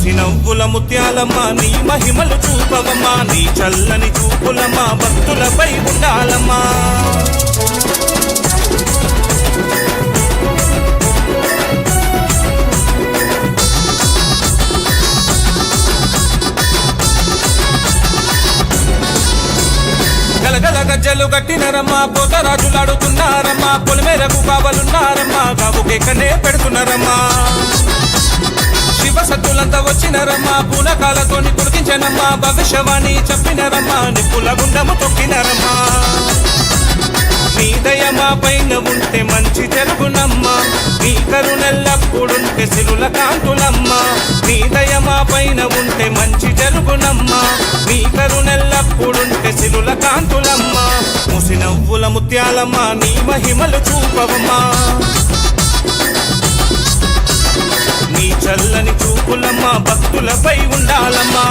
ముసి నవ్వుల ముత్యాలమ్మ నీ మహిమలు చూపవమ్మా నీ చల్లని చూపులమ్మా భక్తులపై ఉండాలమ్మా గలగల గజ్జలు గట్టినరమ్మా పోతరాజులాడుతున్నారమ్మా పొలిమేరకు కావలున్నారమ్మా గాబుకెక్కనే పెడుతున్నారమ్మా శివసత్తులంతా వచ్చినరమ్మా పూనకాలతోని కుడికించనమ్మా భవిష్యవాణి చెప్పినరమ్మా నిప్పుల గుండము తొక్కినరమ్మా నీ దయమా పైన ఉంటే మంచి జరుగునమ్మా నీ కరుణెల్లప్పుడుంటే సిరుల కాంతులమ్మా నీ దయమా పైన ఉంటే మంచి జరుగునమ్మా నీ కరుణెల్లప్పుడుంటే సిరుల కాంతులమ్మా ముసి నవ్వుల ముత్యాలమ్మా నీ మహిమలు చూపవమ్మా నీ చల్లని చూపులమ్మా భక్తులపై ఉండాలమ్మా